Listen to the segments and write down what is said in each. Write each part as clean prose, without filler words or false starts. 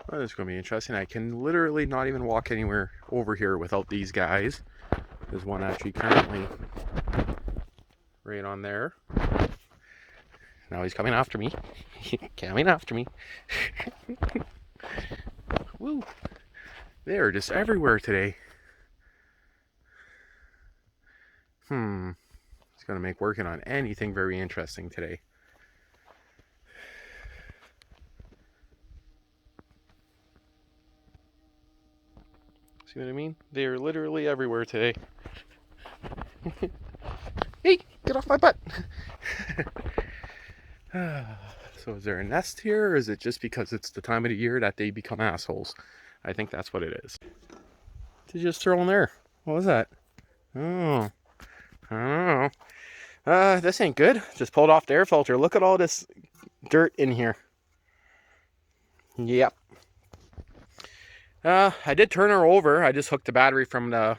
Well, it's going to be interesting. I can literally not even walk anywhere over here without these guys. There's one actually currently right on there. Now he's coming after me. Coming after me. Woo! They're just everywhere today. It's going to make working on anything very interesting today. See what I mean? They're literally everywhere today. Hey, get off my butt! So is there a nest here, or is it just because it's the time of the year that they become assholes? I think that's what it is. Did you just throw in there? What was that? Oh, I don't know. This ain't good. Just pulled off the air filter. Look at all this dirt in here. Yep. I did turn her over. I just hooked the battery from the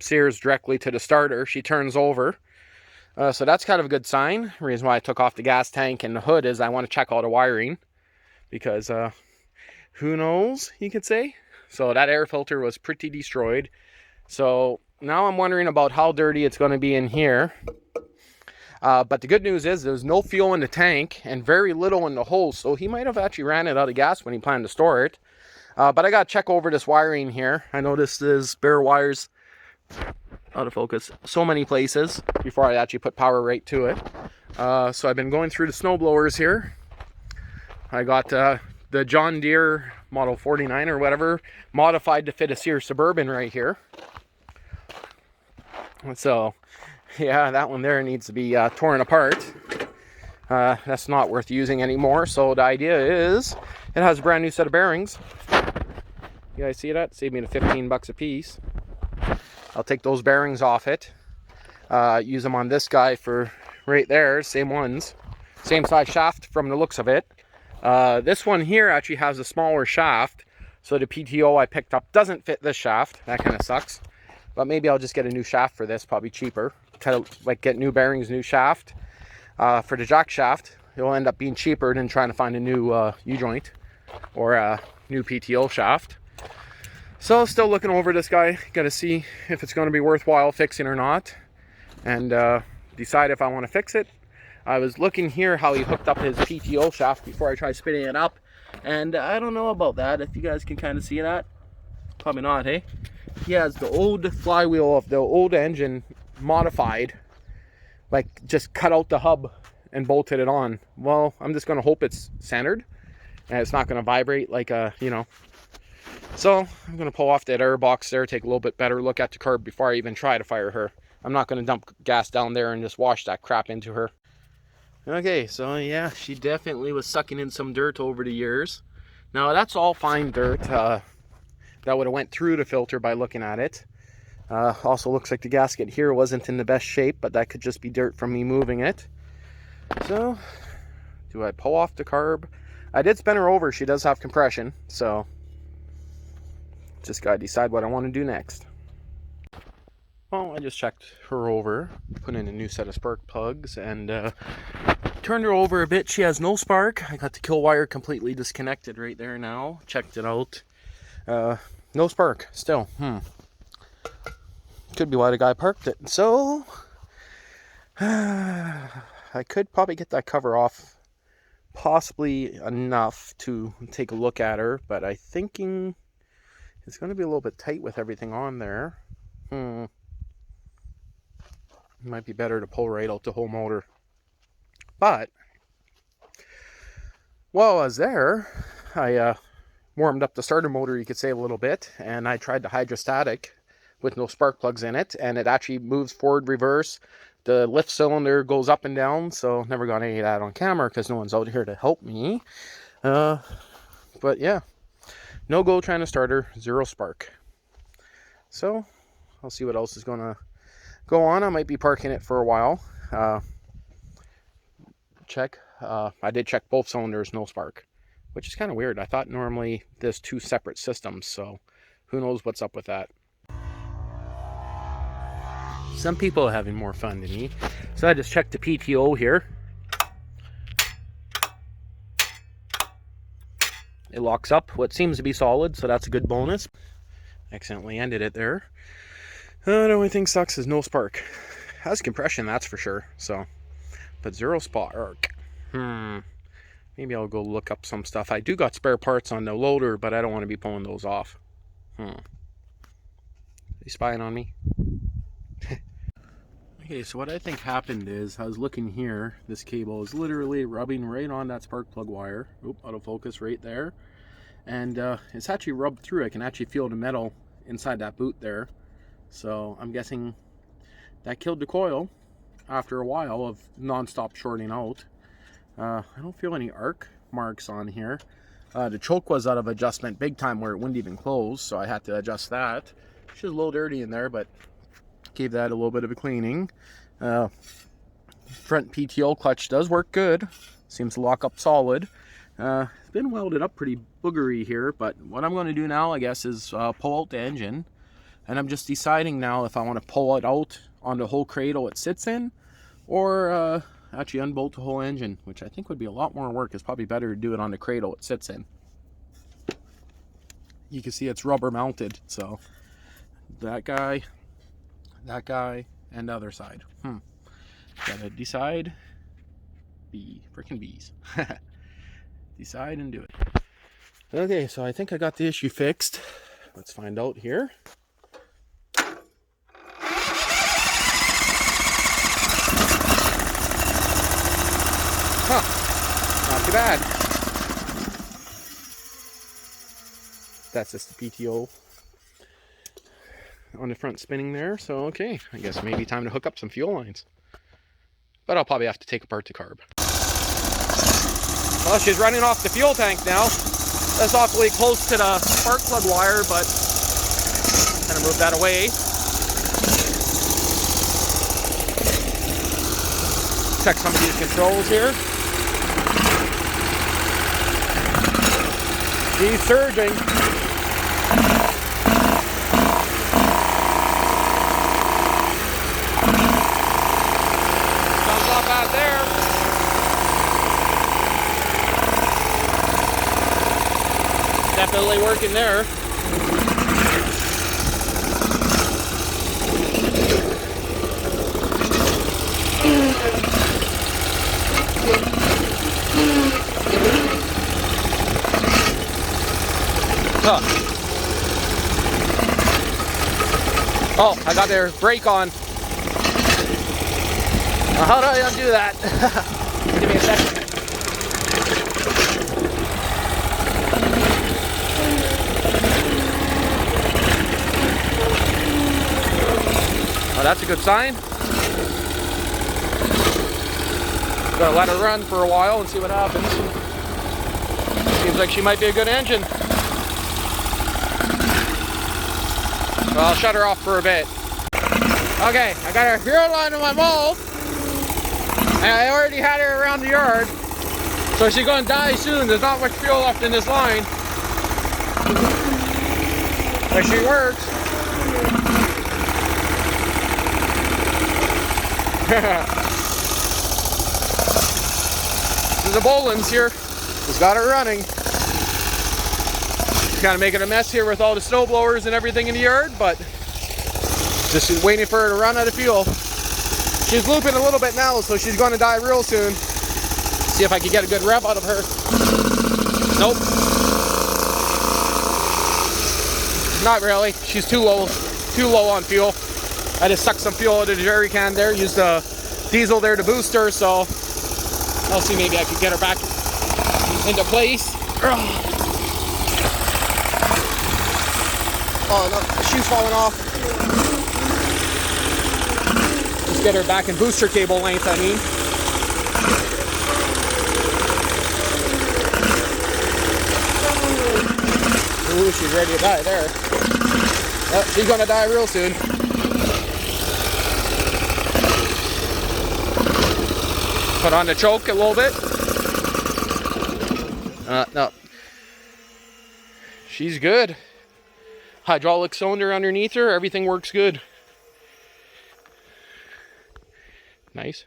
Sears directly to the starter. She turns over. So that's kind of a good sign. The reason why I took off the gas tank and the hood is I want to check all the wiring. Because who knows, you could say. So that air filter was pretty destroyed. So now I'm wondering about how dirty it's going to be in here. But the good news is there's no fuel in the tank and very little in the hose. So he might have actually ran it out of gas when he planned to store it. But I got to check over this wiring here. I noticed there's bare wires, out of focus, so many places before I actually put power right to it. So I've been going through the snow blowers here. I got the John Deere Model 49 or whatever modified to fit a Sears Suburban right here. So yeah, that one there needs to be torn apart. That's not worth using anymore. So the idea is it has a brand new set of bearings. You guys see that? Saved me the 15 bucks a piece. I'll take those bearings off it. Use them on this guy for right there. Same ones. Same size shaft from the looks of it. This one here actually has a smaller shaft. So the PTO I picked up doesn't fit this shaft. That kind of sucks. But maybe I'll just get a new shaft for this. Probably cheaper. Kind of like get new bearings, new shaft. For the jack shaft, it'll end up being cheaper than trying to find a new U-joint or a new PTO shaft. So still looking over this guy. Got to see if it's going to be worthwhile fixing or not. And decide if I want to fix it. I was looking here how he hooked up his PTO shaft before I tried spinning it up. And I don't know about that. If you guys can kind of see that. Probably not, hey? He has the old flywheel of the old engine modified. Like just cut out the hub and bolted it on. Well, I'm just going to hope it's centered. And it's not going to vibrate like a, you know. So I'm going to pull off that air box there. Take a little bit better look at the curb before I even try to fire her. I'm not going to dump gas down there and just wash that crap into her. Okay, so yeah, she definitely was sucking in some dirt over the years. Now that's all fine dirt that would have went through the filter by looking at it. Also looks like the gasket here wasn't in the best shape, but that could just be dirt from me moving it. So, do I pull off the carb? I did spin her over. She does have compression, so just gotta decide what I want to do next. Well, I just checked her over, put in a new set of spark plugs, and turned her over a bit. She has no spark. I got the kill wire completely disconnected right there now. Checked it out. No spark still. Could be why the guy parked it. So I could probably get that cover off, possibly enough to take a look at her, but I'm thinking it's going to be a little bit tight with everything on there. Might be better to pull right out the whole motor. But while I was there, I warmed up the starter motor, you could say, a little bit, and I tried the hydrostatic with no spark plugs in it, and it actually moves forward, reverse. The lift cylinder goes up and down, so never got any of that on camera because no one's out here to help me. But yeah, no go trying to start her, zero spark. So I'll see what else is going to go on. I might be parking it for a while. I did check both cylinders, no spark, which is kind of weird. I thought normally there's two separate systems, so who knows what's up with that. Some people are having more fun than me. So I just checked the PTO here. It locks up what seems to be solid, so that's a good bonus. Accidentally ended it there. The only thing sucks is no spark. Has compression, that's for sure. So, but zero spark. Maybe I'll go look up some stuff. I do got spare parts on the loader, but I don't want to be pulling those off. Are you spying on me? Okay, so what I think happened is, I was looking here, this cable is literally rubbing right on that spark plug wire. Oop, autofocus right there. And it's actually rubbed through. I can actually feel the metal inside that boot there. So I'm guessing that killed the coil after a while of non-stop shorting out. I don't feel any arc marks on here. The choke was out of adjustment big time where it wouldn't even close, so I had to adjust that. It's just a little dirty in there, but gave that a little bit of a cleaning. Front PTO clutch does work good. Seems to lock up solid. It's been welded up pretty boogery here, but what I'm going to do now, I guess, is pull out the engine. And I'm just deciding now if I want to pull it out on the whole cradle it sits in, or actually unbolt the whole engine, which I think would be a lot more work. It's probably better to do it on the cradle it sits in. You can see it's rubber mounted, so that guy, and the other side. Gotta decide. Frickin' bees. Decide and do it. Okay, so I think I got the issue fixed. Let's find out here. Not too bad. That's just the PTO on the front spinning there. So, okay, I guess maybe time to hook up some fuel lines. But I'll probably have to take apart the carb. Well, she's running off the fuel tank now. That's awfully close to the spark plug wire, but I'm gonna move that away. Check some of these controls here. He's surging. Comes off out there. Definitely working there. Oh, I got their brake on. Now, how do I undo that? Give me a second. Oh, that's a good sign. Gotta let her run for a while and see what happens. Seems like she might be a good engine. Well, I'll shut her off for a bit. Okay, I got her fuel line in my mold. And I already had her around the yard. So she's gonna die soon. There's not much fuel left in this line. But she works. This is a Bolens here. Just got her running. Kind of making a mess here with all the snow blowers and everything in the yard, but just waiting for her to run out of fuel. She's looping a little bit now, so she's going to die real soon. See if I can get a good rev out of her. Nope. Not really. She's too low on fuel. I just sucked some fuel out of the jerry can there, used the diesel there to boost her, so I'll see, maybe I can get her back into place. Oh no, the shoe's falling off. Just get her back in booster cable length, I mean. Ooh, she's ready to die there. Oh, she's gonna die real soon. Put on the choke a little bit. No. She's good. Hydraulic cylinder underneath her, everything works good. Nice.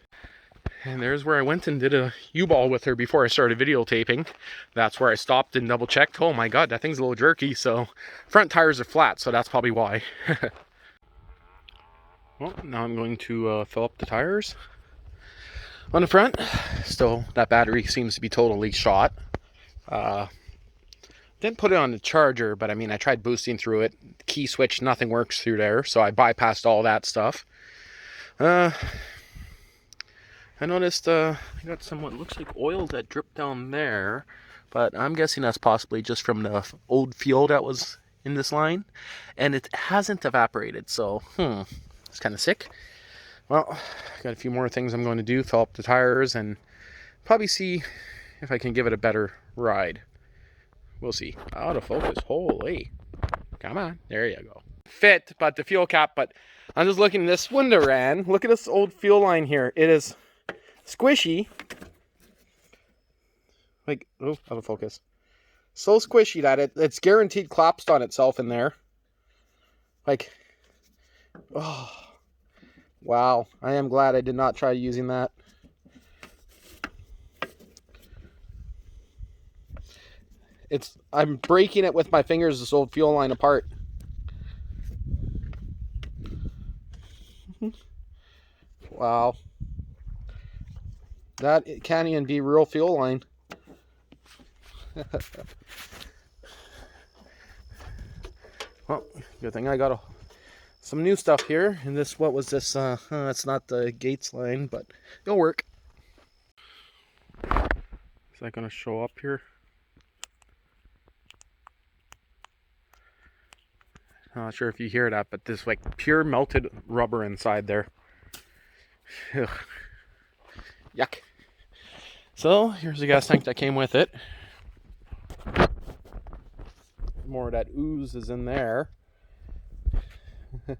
And there's where I went and did a U-ball with her before I started videotaping. That's where I stopped and double checked. Oh my god, that thing's a little jerky. So front tires are flat, so that's probably why. Well, now I'm going to fill up the tires on the front. Still, that battery seems to be totally shot. Didn't put it on the charger, but I mean, I tried boosting through it. Key switch, nothing works through there, so I bypassed all that stuff. I noticed I got some what looks like oil that dripped down there, but I'm guessing that's possibly just from the old fuel that was in this line, and it hasn't evaporated, so it's kind of sick. Well, got a few more things I'm going to do, fill up the tires, and probably see if I can give it a better ride. We'll see. Out of focus, holy. Come on, there you go. Fit, but the fuel cap, but I'm just looking at this window ran. Look at this old fuel line here. It is squishy. Like, oh, out of focus. So squishy that it's guaranteed collapsed on itself in there. Like, oh, wow. I am glad I did not try using that. I'm breaking it with my fingers, this old fuel line apart. Wow. That can't even be real fuel line. Well, good thing I got some new stuff here. And this, what was this? It's not the Gates line, but it'll work. Is that going to show up here? Not sure if you hear that, but there's like pure melted rubber inside there. Ugh. Yuck. So here's the gas tank that came with it. More of that ooze is in there. I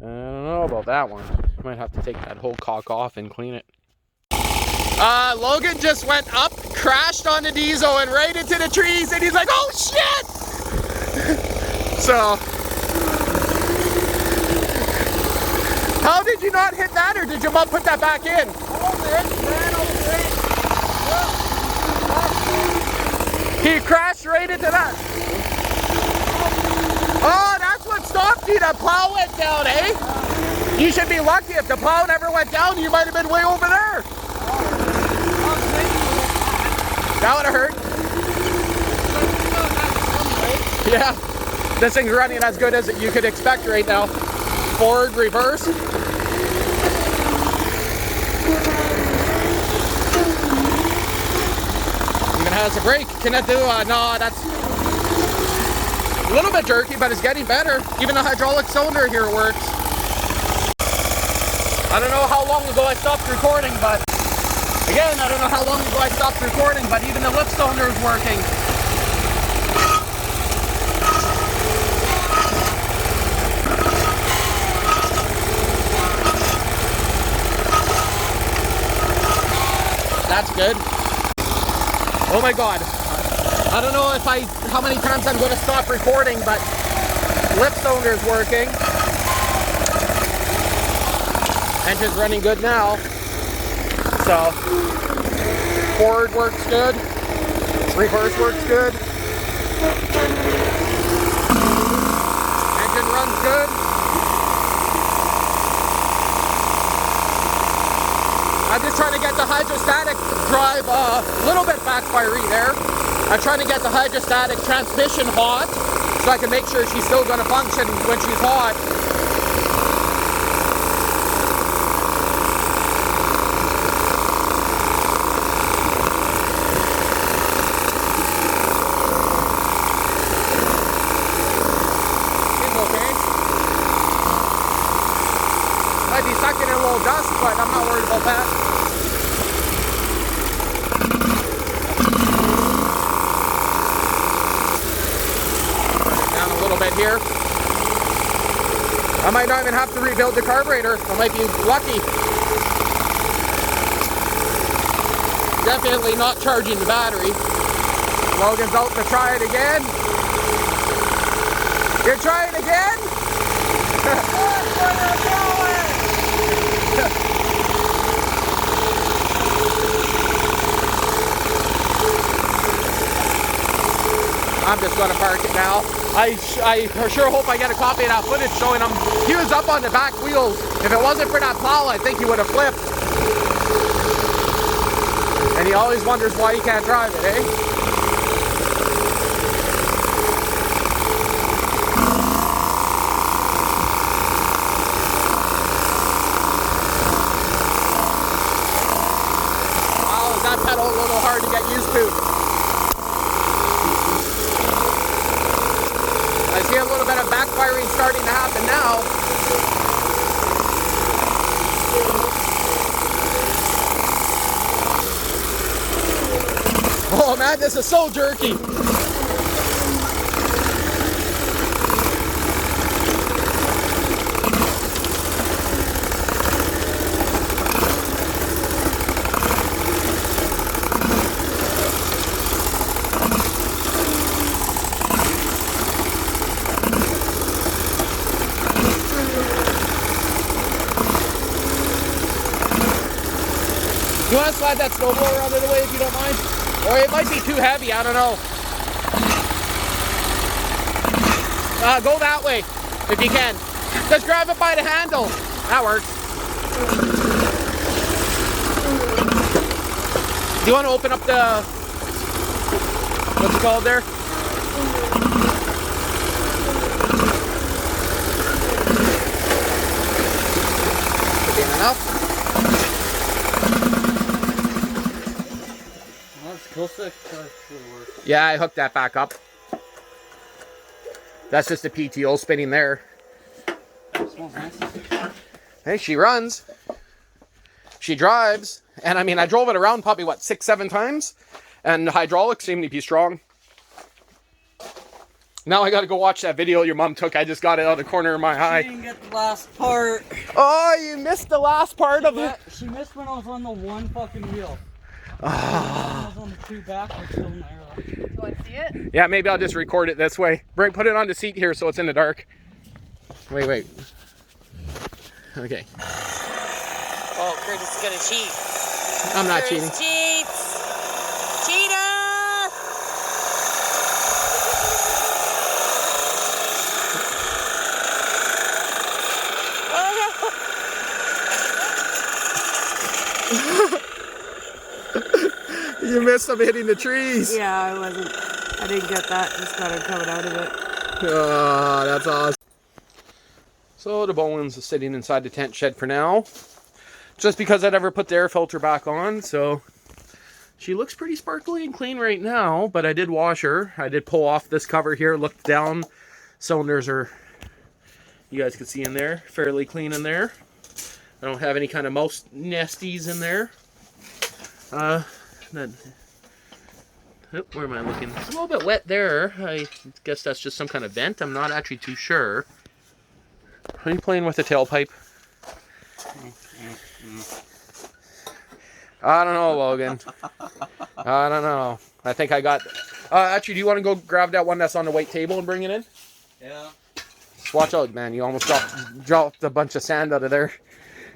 don't know about that one. Might have to take that whole cock off and clean it. Logan just went up, crashed on the diesel and right into the trees, and he's like, oh shit! So, how did you not hit that, or did your mom put that back in? He crashed right into that. Oh, that's what stopped you. The plow went down, eh? You should be lucky. If the plow never went down, you might have been way over there. That would have hurt. Yeah. This thing's running as good as you could expect right now. Forward, reverse. Even has a brake. Can it do, no, that's a little bit jerky, but it's getting better. Even the hydraulic cylinder here works. I don't know how long ago I stopped recording, but again, I don't know how long ago I stopped recording, but even the lift cylinder is working. That's good. Oh my god. I don't know how many times I'm going to stop recording, but lift cylinder is working. Engine's running good now. So, forward works good. Reverse works good. Engine runs good. I'm just trying to get the hydrostatic drive a little bit backfirey there. I'm trying to get the hydrostatic transmission hot so I can make sure she's still going to function when she's hot. It's okay. Might be sucking in a little dust, but I'm not worried about that. Here. I might not even have to rebuild the carburetor. I might be lucky. Definitely not charging the battery. Logan's out to try it again. You're trying again? I'm just going to park it now. I sure hope I get a copy of that footage showing him. He was up on the back wheels. If it wasn't for that plow, I think he would have flipped. And he always wonders why he can't drive it, eh? Wow, is that pedal a little hard to get used to? I see a little bit of backfiring starting to happen now. Oh man, this is so jerky. You want to slide that snowblower out of the way if you don't mind? Or it might be too heavy, I don't know. Go that way, if you can. Just grab it by the handle. That works. Do you want to open up the... what's it called there? Should be enough. Yeah, I hooked that back up. That's just a PTO spinning there. Hey, she runs. She drives. And I mean, I drove it around probably, what, 6-7 times? And the hydraulics seem to be strong. Now I gotta go watch that video your mom took. I just got it out of the corner of my eye. She didn't get the last part. Oh, you missed the last part of it? She missed when I was on the one fucking wheel. I was on the two back, we're still in there. Do I see it? Yeah, maybe I'll just record it this way. Bring, put it on the seat here so it's in the dark. Wait. Okay. Oh, Curtis is gonna cheat. I'm not Curtis cheating. Cheats! Cheater! Oh no! You missed him hitting the trees. Yeah, I didn't get that. Just got it coming out of it. Oh, that's awesome. So the Bolens is sitting inside the tent shed for now. Just because I never put the air filter back on, so she looks pretty sparkly and clean right now, but I did wash her. I did pull off this cover here, look down. Cylinders are, you guys can see in there, fairly clean in there. I don't have any kind of mouse nesties in there. Where am I looking? It's a little bit wet there. I guess that's just some kind of vent. I'm not actually too sure. Are you playing with the tailpipe? I don't know, Logan. I don't know. I think I got... actually, do you want to go grab that one that's on the white table and bring it in? Yeah. Just watch out, man. You almost dropped a bunch of sand out of there.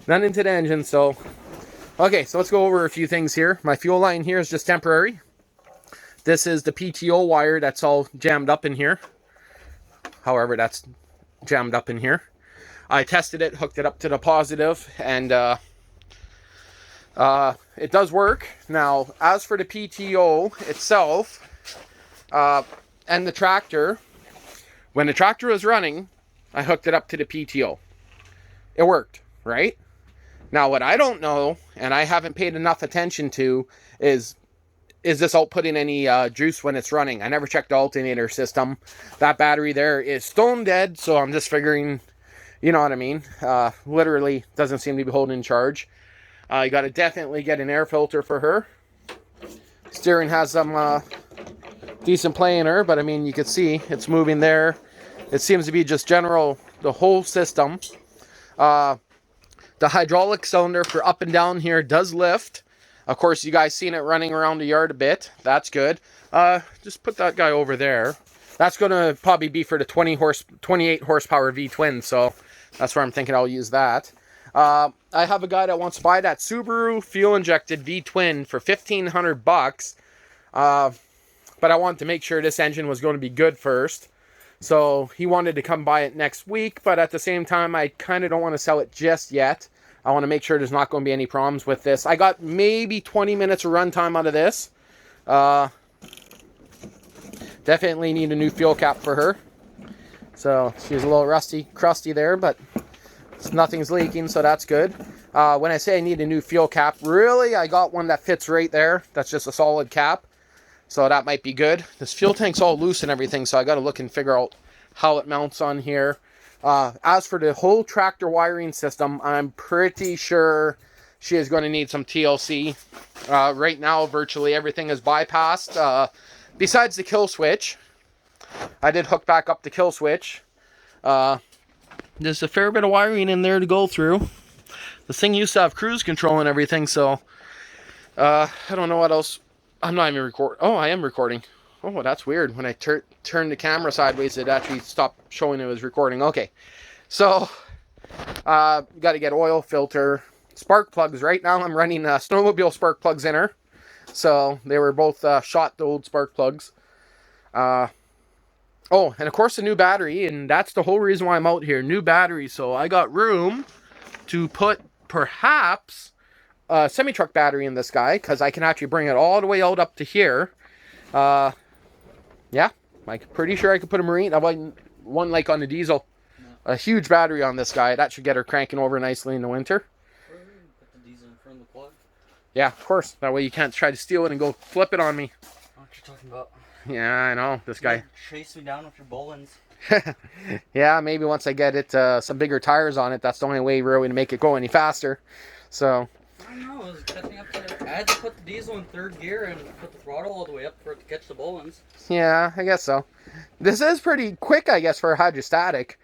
None into the engine, so... Okay, so let's go over a few things here. My fuel line here is just temporary. This is the PTO wire that's all jammed up in here. However, that's jammed up in here. I tested it, hooked it up to the positive, and it does work. Now, as for the PTO itself, and the tractor, when the tractor was running, I hooked it up to the PTO. It worked, right? Now, what I don't know, and I haven't paid enough attention to, is this outputting any juice when it's running? I never checked the alternator system. That battery there is stone dead, so I'm just figuring, you know what I mean? Literally doesn't seem to be holding charge. You got to definitely get an air filter for her. Steering has some decent play in her, but I mean, you can see it's moving there. It seems to be just general, the whole system. The hydraulic cylinder for up and down here does lift. Of course, you guys seen it running around the yard a bit. That's good. Just put that guy over there. That's going to probably be for the 28 horsepower Vtwin, so that's where I'm thinking I'll use that. I have a guy that wants to buy that Subaru fuel-injected Vtwin for $1,500. but I wanted to make sure this engine was going to be good first. So he wanted to come buy it next week, but at the same time, I kind of don't want to sell it just yet. I want to make sure there's not going to be any problems with this. I got maybe 20 minutes of runtime out of this. Definitely need a new fuel cap for her. So she's a little rusty, crusty there, but nothing's leaking, so that's good. When I say I need a new fuel cap, really, I got one that fits right there. That's just a solid cap. So that might be good. This fuel tank's all loose and everything, so I got to look and figure out how it mounts on here. As for the whole tractor wiring system, I'm pretty sure she is going to need some TLC. Right now, virtually everything is bypassed. Besides the kill switch, I did hook back up the kill switch. There's a fair bit of wiring in there to go through. This thing used to have cruise control and everything, so I don't know what else. I'm not even recording. Oh, I am recording. Oh, that's weird. When I turned the camera sideways, it actually stopped showing it was recording. Okay, so got to get oil, filter, spark plugs. Right now I'm running snowmobile spark plugs in her. So they were both shot, the old spark plugs. Oh, and of course the new battery, and that's the whole reason why I'm out here. New battery, so I got room to put perhaps a semi-truck battery in this guy, because I can actually bring it all the way out up to here. Yeah, I'm pretty sure I could put a marine, one like on the diesel. A huge battery on this guy. That should get her cranking over nicely in the winter. Put the diesel in front of the plug. Yeah, of course. That way you can't try to steal it and go flip it on me. What you talking about? Yeah, I know. This guy. Chase me down with your Bolens. Yeah, maybe once I get it some bigger tires on it, that's the only way really to make it go any faster. So I don't know, it was catching up to I had to put the diesel in third gear and put the throttle all the way up for it to catch the Bolens. yeah, I guess so. This is pretty quick, I guess, for a hydrostatic,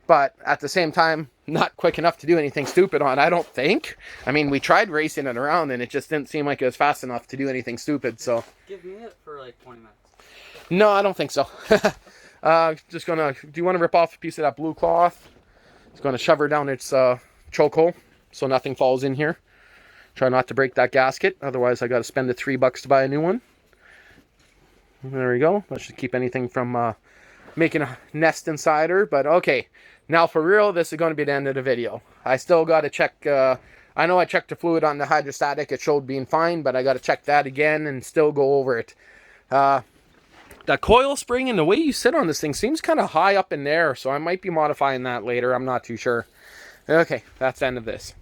but at the same time, not quick enough to do anything stupid on, I don't think. I mean, we tried racing it around and it just didn't seem like it was fast enough to do anything stupid, so. Give me it for like 20 minutes. No, I don't think so. Just gonna, do you want to rip off a piece of that blue cloth? It's gonna shove her down its choke hole so nothing falls in here. Try not to break that gasket, otherwise I gotta spend the $3 to buy a new one. There we go. That should keep anything from making a nest inside her. But okay, now for real, this is going to be the end of the video. I still got to check. I know I checked the fluid on the hydrostatic. It showed being fine, but I got to check that again and still go over it. The coil spring and the way you sit on this thing seems kind of high up in there, so I might be modifying that later. I'm not too sure. Okay, that's the end of this.